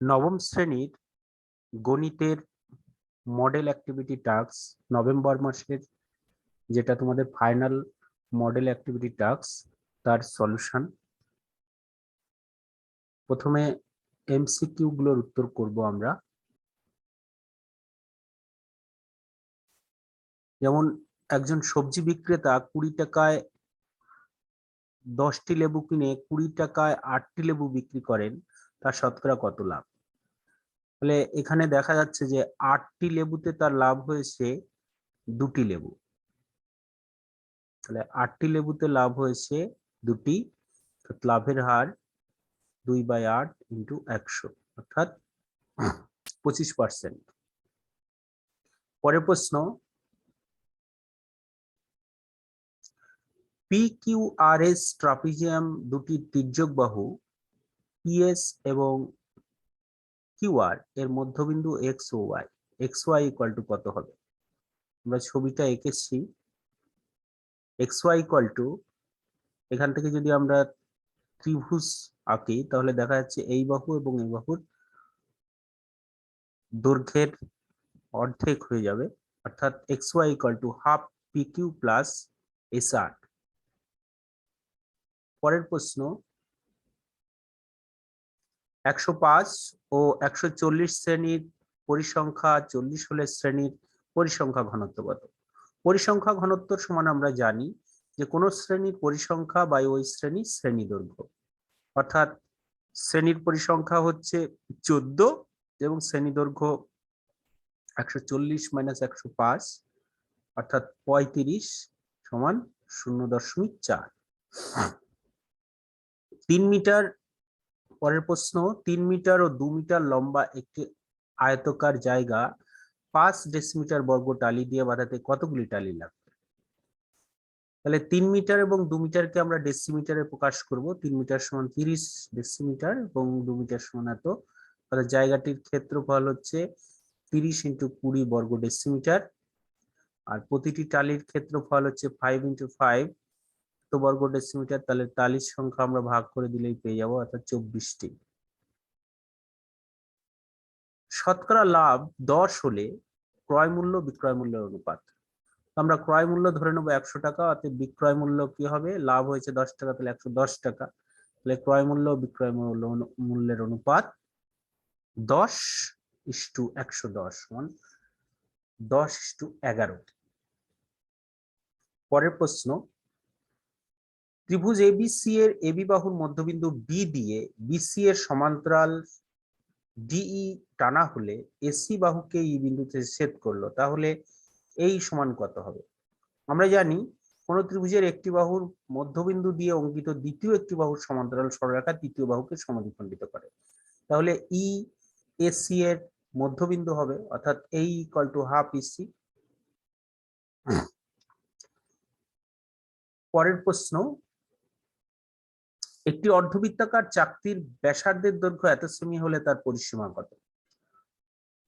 নবম শ্রেণীর গণিতের মডেল অ্যাক্টিভিটি টাস্ক নভেম্বর মাসের, যেটা তোমাদের ফাইনাল মডেল অ্যাক্টিভিটি টাস্ক, তার সলিউশন। প্রথমে এমসিকিউ গুলোর উত্তর করব আমরা। যেমন একজন সবজি বিক্রেতা 20 টাকায় 10টি লেবু কিনে 20 টাকায় 8টি লেবু বিক্রি করেন, তার শতকরা কত লাভ? তাহলে এখানে দেখা যাচ্ছে যে 8টি লেবুতে তার লাভ হয়েছে 2টি লেবু। তাহলে 8টি লেবুতে লাভ হয়েছে 2টি, লাভের হার 2/8 ইন্টু 100, অর্থাৎ 25%। পরের প্রশ্ন, PQRS ট্রাপিজিয়াম দুটি তির্যক বাহু PS এবং QR এর মধ্যবিন্দু X ও Y, XY ইকুয়াল টু কত হবে? আমরা ছবিটা এঁকেছি। XY ইকুয়াল টু, এখান থেকে যদি আমরা ত্রিভুজ আঁকি তাহলে দেখা যাচ্ছে এই বাহু এবং এই বাহুর দৈর্ঘ্যের অর্ধেক হয়ে যাবে, অর্থাৎ XY equal to half PQ plus SR। পরের প্রশ্ন, 105 ও 140 শ্রেণীর পরিসংখ্যা 40 হলে শ্রেণীর পরিসংখ্যা ঘনত্ব কত? পরিসংখ্যা ঘনত্ব সমান আমরা জানি যে কোন শ্রেণীর পরিসংখ্যা বাই ওই শ্রেণীর শ্রেণী দৈর্ঘ্য, অর্থাৎ শ্রেণীর পরিসংখ্যা হচ্ছে 14 এবং শ্রেণী দৈর্ঘ্য 140 মাইনাস 105, অর্থাৎ 35 সমান 0.4। 3 মিটার। পরের প্রশ্ন, 3 মিটার ও 2 মিটার লম্বা একটি আয়তকার জায়গা 5 ডেসিমিটার বর্গ টালি দিয়ে বাঁধাতে কতগুলি টালি লাগবে? তাহলে 3 মিটার এবং 2 মিটারকে আমরা ডেসিমিটারে প্রকাশ করব। 3 মিটার সমান 30 ডেসিমিটার এবং 2 মিটার সমান এত। তাহলে জায়গাটির ক্ষেত্রফল হচ্ছে 30 ইন্টু 20 বর্গ ডেসিমিটার, আর প্রতিটি টালির ক্ষেত্রফল হচ্ছে 5 ইন্টু 5 বর্গ ডেসিমিটার। তাহলে টালির সংখ্যা আমরা ভাগ করে দিলেই পেয়ে যাবো, অর্থাৎ 24টি। শতকরা লাভ 10 হলে ক্রয় মূল্য বিক্রয় মূল্যের অনুপাত। আমরা ক্রয় মূল্য ধরে নেবো 100 টাকা, অর্থাৎ বিক্রয় মূল্য কি হবে? লাভ হয়েছে 10 টাকা, তাহলে 110 টাকা। তাহলে ক্রয় মূল্য বিক্রয় মূল্যের অনুপাত 10:110 সমান 10:11। পরের প্রশ্ন, ত্রিভুজ এবিসি এর এবি বাহুর মধ্যবিন্দু বি দিয়ে বিসি এর সমান্তরাল ডিই টানা হলে এসি বাহুকে ই বিন্দুতে ছেদ করলো, তাহলে এই সমান কত হবে? আমরা জানি কোন ত্রিভুজের একটি বাহুর মধ্যবিন্দু দিয়ে অঙ্কিত দ্বিতীয় একটি বাহুর সমান্তরাল সরলরেখা তৃতীয় বাহুকে সমদ্বিখণ্ডিত করে। তাহলে ই এসি এর মধ্যবিন্দু হবে, অর্থাৎ এই ইকুয়াল টু হাফ ইসি। পরের প্রশ্ন, একটি অর্ধবৃত্তাকার চাকতির ব্যাসার্ধের দৈর্ঘ্য এত সেমি হলে তার পরিসীমা কত?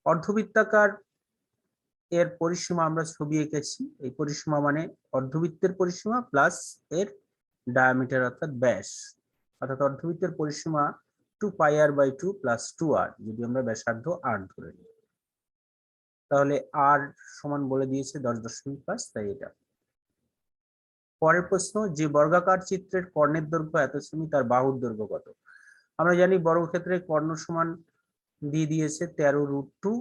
অর্ধবৃত্তাকার এর পরিসীমা আমরা ছবি এঁকেছি। এই পরিসীমা মানে অর্ধবৃত্তের পরিসীমা প্লাস এর ডায়ামিটার অর্থাৎ ব্যাস, অর্থাৎ অর্ধবৃত্তের পরিসীমা 2πr/2 প্লাস 2r, যদি আমরা ব্যাসার্ধ r ধরে নিই। তাহলে r সমান বলে দিয়েছে 10.5, তাই এটা। পরের প্রশ্ন, যে বর্গাকার চিত্রের কর্ণের দৈর্ঘ্য এত সেমি তার বাহুর দৈর্ঘ্য কত? আমরা জানি বর্গক্ষেত্রে কর্ণ সমান দিয়ে দিয়েছে 13√2,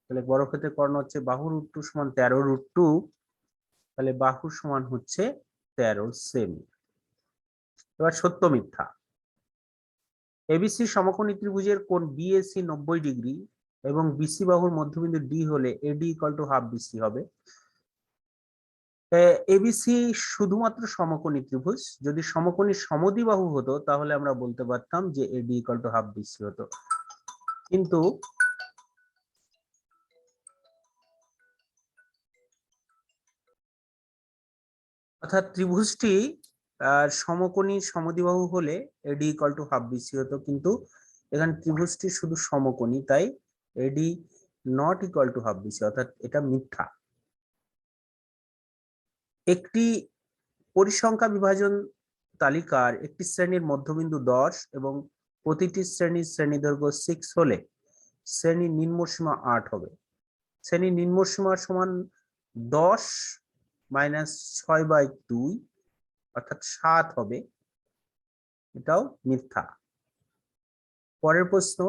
তাহলে বর্গক্ষেত্রে কর্ণ হচ্ছে বাহু √2 সমান 13√2, তাহলে বাহু সমান হচ্ছে 13 সেমি। এবার সত্য মিথ্যা। এবিসি সমকোণী ত্রিভুজের কোণ বিএসি 90 ডিগ্রি এবং বিসি বাহুর মধ্যবিন্দু ডি হলে AD equal to half BC হবে। এবিসি শুধুমাত্র সমকোণী ত্রিভুজ, যদি সমকোণী সমদ্বিবাহু হতো তাহলে আমরা বলতে পারতাম যে AD equal to half BC হতো, কিন্তু অর্থাৎ ত্রিভুজটি সমকোণী সমদ্বিবাহু হলে AD equal to half BC হতো, কিন্তু এখানে ত্রিভুজটি শুধু সমকোণী, তাই AD not equal to half BC, অর্থাৎ এটা মিথ্যা। একটি পরিসংখ্যা বিভাজন তালিকার একটি শ্রেণীর মধ্যবিন্দু 10 এবং প্রতিটি শ্রেণীর শ্রেণীদৈর্ঘ্য 6 হলে শ্রেণীর নিম্নসীমা 8 হবে। শ্রেণীর নিম্নসীমা সমান 10 মাইনাস 6/2 অর্থাৎ 7 হবে, এটাও মিথ্যা। পরের প্রশ্ন,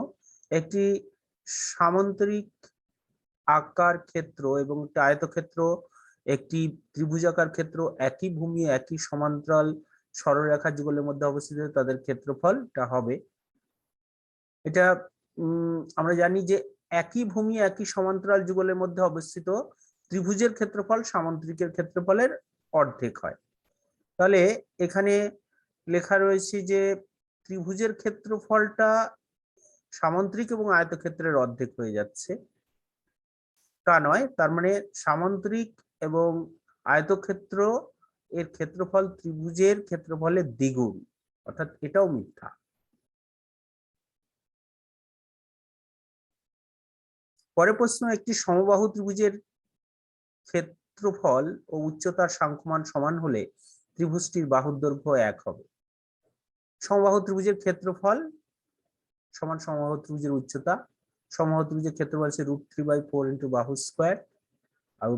একটি সামান্তরিক আকার ক্ষেত্র এবং একটি আয়তক্ষেত্র, একটি ত্রিভুজাকার ক্ষেত্র একই ভূমি একই সমান্তরাল সরলরেখা যুগলের মধ্যে অবস্থিত, তাদের ক্ষেত্রফলটা হবে। এটা আমরা জানি যে একই ভূমি একই সমান্তরাল যুগলের মধ্যে অবস্থিত ত্রিভুজের ক্ষেত্রফল সামান্তরিকের ক্ষেত্রফলের অর্ধেক হয়। তাহলে এখানে লেখা রয়েছে যে ত্রিভুজের ক্ষেত্রফলটা সামান্তরিক এবং আয়তক্ষেত্রের অর্ধেক হয়ে যাচ্ছে, তা নয়। তার মানে সামান্তরিক এবং আয়তক্ষেত্র এর ক্ষেত্রফল ত্রিভুজের ক্ষেত্রফলের দ্বিগুণ, অর্থাৎ এটাও মিথ্যা। পরের প্রশ্ন, একটি সমবাহু ত্রিভুজের ক্ষেত্রফল ও উচ্চতার সাংখ্যমান সমান হলে ত্রিভুজটির বাহুর দৈর্ঘ্য 1 হবে। সমবাহু ত্রিভুজের ক্ষেত্রফল সমান সমবাহু ত্রিভুজের উচ্চতা। সমবাহু ত্রিভুজের ক্ষেত্রফল হচ্ছে √3/4 ইন্টু বাহু স্কোয়ার, আর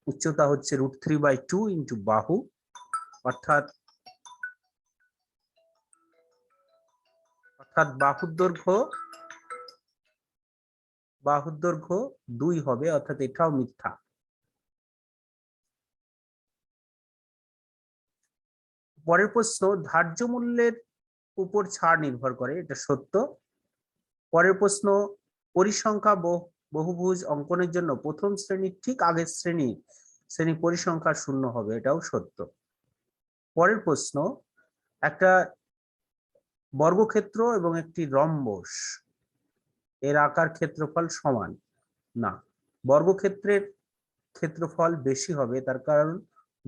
উচ্চতা হচ্ছে √3/2 ইন্টু বাহু, অর্থাৎ বাহুর দৈর্ঘ্য 2 হবে, অর্থাৎ এটাও মিথ্যা। পরের প্রশ্ন, ধার্য মূল্যের উপর ছাড় নির্ভর করে, এটা সত্য। পরের প্রশ্ন, পরিসংখ্যা বহুভুজ অঙ্কনের জন্য প্রথম শ্রেণীর ঠিক আগের শ্রেণী পরিসংখ্যা 0 হবে, এটাও সত্য। পরের প্রশ্ন, একটা বর্গক্ষেত্র এবং একটি রম্বস এর আকার ক্ষেত্রফল সমান না। বর্গক্ষেত্রের ক্ষেত্রফল বেশি হবে, তার কারণ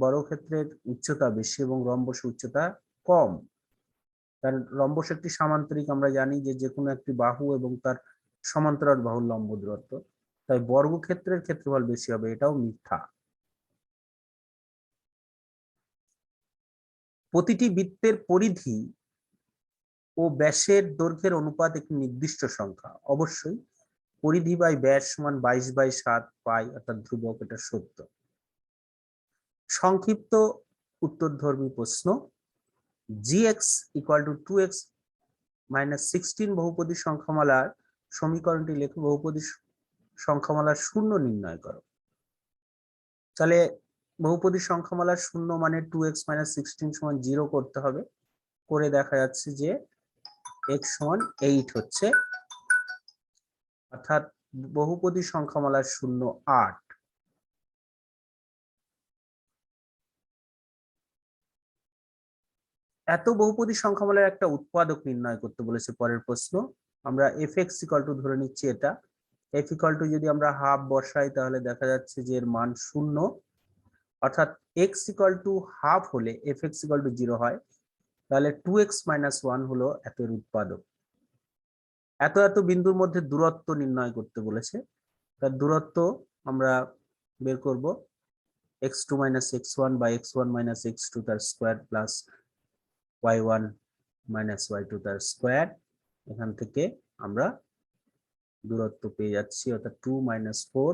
বর্গক্ষেত্রের উচ্চতা বেশি এবং রম্বসের উচ্চতা কম। কারণ রম্বস একটি সামান্তরিক, আমরা জানি যে কোনো একটি বাহু এবং তার সমান্তরাল বাহুর লম্ব দূরত্ব, তাই বর্গক্ষেত্রের ক্ষেত্রফল বেশি হবে, এটাও মিথ্যা। প্রতিটি বৃত্তের পরিধি ও ব্যাসের দৈর্ঘ্যের অনুপাত একটি নির্দিষ্ট সংখ্যা। অবশ্যই পরিধি বাই ব্যাস সমান 22/7 পাই, অর্থাৎ ধ্রুবক, এটা সত্য। সংক্ষিপ্ত উত্তরধর্মী প্রশ্ন, gx = 2x - 16 বহুপদী সংখ্যামালার সমীকরণটি লেখো। বহুপদী সংখ্যামালার শূন্য নির্ণয় করো। তাহলে বহুপদী সংখ্যামালার শূন্য মানে 2x - 16 = 0 করতে হবে। করে দেখা যাচ্ছে যে x = 8 হচ্ছে, অর্থাৎ বহুপদী সংখ্যামালার শূন্য 8। এত বহুপদী সংখ্যামালার একটা উৎপাদক নির্ণয় করতে বলেছে। পরের প্রশ্ন, আমরা fx = ধরে নিচ্ছি এটা। f = যদি আমরা হাফ বসাই তাহলে দেখা যাচ্ছে যে এর মান 0, অর্থাৎ x = হাফ হলে fx = 0 হয়। তাহলে 2x - 1 হলো এতের উৎপাদক। এত বিন্দুর মধ্যে দূরত্ব নির্ণয় করতে বলেছে। তার দূরত্ব আমরা বের করব x2 - x1 বা x1 - x2 তার স্কয়ার প্লাস y1 - y2 তার স্কয়ার। এখান থেকে আমরা দূরত্ব পেয়ে যাচ্ছি, অর্থাৎ 2 - 4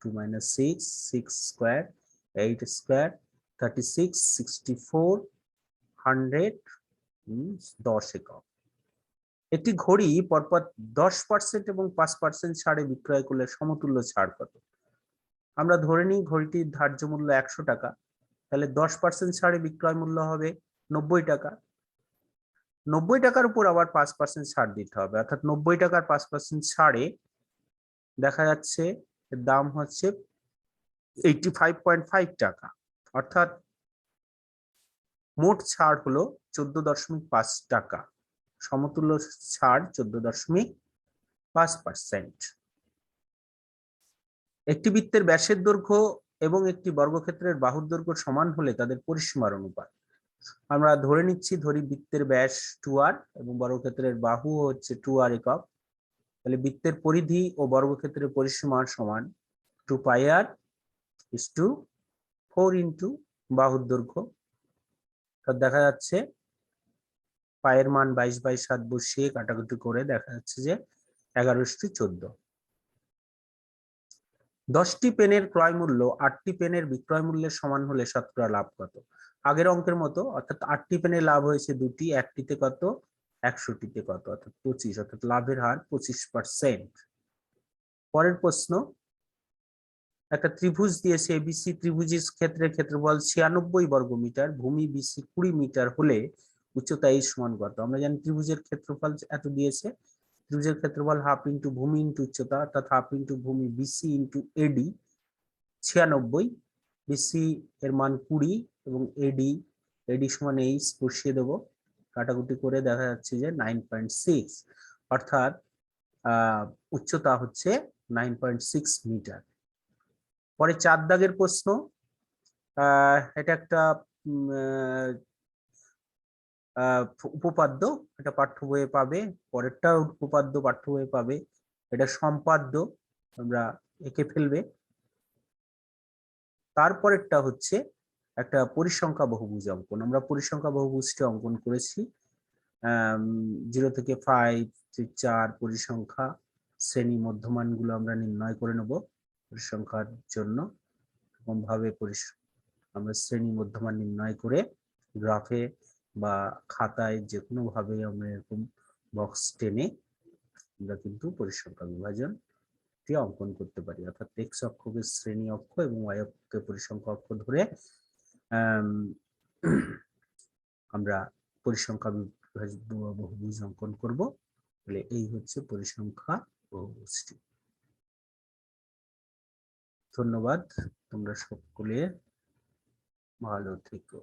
2 - 6 6 স্কয়ার 8 স্কয়ার 36 64 100 10 একক। একটি ঘড়ি পরপর 10% এবং 5% ছাড়ে বিক্রয় করলে সমতুল্য ছাড় কত? আমরা ধরে নিই ঘড়িটির ধার্য মূল্য 100 টাকা, তাহলে 10% ছাড়ে বিক্রয় মূল্য হবে 90 টাকা। 90 টাকার উপর আবার 5% ছাড় দিতে হবে, অর্থাৎ 90 টাকার 5% ছাড়ে দেখা যাচ্ছে এর দাম হচ্ছে 85.5 টাকা, অর্থাৎ মোট ছাড় হলো 14.5 টাকা। সমতুল্য ছাড় 14.5%। একটি বৃত্তের ব্যাসের দৈর্ঘ্য এবং একটি বর্গক্ষেত্রের বাহুর দৈর্ঘ্য সমান হলে তাদের পরিসীমার অনুপাত। আমরা ধরে নিচ্ছি, ধরি বৃত্তের ব্যাস 2r এবং বর্গক্ষেত্রের বাহু হচ্ছে 2r একক। তাহলে বৃত্তের পরিধি ও বর্গক্ষেত্রের পরিসীমার সমান 2πr = 4 × বাহুর দৈর্ঘ্য। দেখা যাচ্ছে পায়ের মান 22/7 বসিয়ে কাটাকুটি করে দেখা যাচ্ছে যে 11:14। 10টি পেনের ক্রয় মূল্য 8টি পেনের বিক্রয় মূল্যের সমান হলে শতকরা লাভ কত? আগের অঙ্কের মতো, অর্থাৎ 8টি পেনে লাভ হয়েছে 2টি, একটিতে কত, 100টিতে কত, অর্থাৎ 25, অর্থাৎ লাভের হার 25%। পরের প্রশ্ন, একটা ত্রিভুজ দিয়েছে এবিসি, ত্রিভুজের ক্ষেত্রফল 96 বর্গমিটার, ভূমি বিসি 20 মিটার হলে উচ্চতা এই সমান কত? আমরা জানি ত্রিভুজের ক্ষেত্রফল এত দিয়েছে, ত্রিভুজের ক্ষেত্রফল হাফ ইন্টু ভূমি ইন্টু উচ্চতা, অর্থাৎ হাফ ইন্টু ভূমি বিসি ইন্টু এডি 96, বিসি এর মান 20 এবং এডি সমান এইচ বসিয়ে দেবো, কাটাকুটি করে দেখা যাচ্ছে যে 9.6, অর্থাৎ উচ্চতা হচ্ছে 9.6 মিটার। পরে 4 দাগের প্রশ্ন, এটা একটা উপপাদ্য, এটা পাঠ্য বইয়ে পাবে, পরেরটা উপপাদ্য পাঠ্য বইয়ে পাবে, এটা সম্পাদ্য, আমরা এঁকে ফেলবে। তারপরেরটা হচ্ছে একটা পরিসংখ্যা বহুভুজ অঙ্কন, আমরা পরিসংখ্যা বহুভুজটি অঙ্কন করেছি 0 থেকে 5, 4 পরিসংখ্যা, শ্রেণী মধ্যমান গুলো আমরা নির্ণয় করে নেব পরিসংখ্যার জন্য। এরকম ভাবে আমরা শ্রেণী মধ্যমান নির্ণয় করে গ্রাফে বা খাতায় যে কোনো ভাবে আমরা এরকম বক্স টেনে আমরা কিন্তু পরিসংখ্যা বিভাজনটি অঙ্কন করতে পারি, অর্থাৎ এক্স অক্ষকে শ্রেণী অক্ষ এবং ওয়াই অক্ষকে পরিসংখ্যা অক্ষ ধরে আমরা পরিসংখ্যা বহুভুজ অঙ্কন করব। তাহলে এই হচ্ছে পরিসংখ্যা বহুভুজটি। ধন্যবাদ, তোমরা সকলে ভালো থেকো।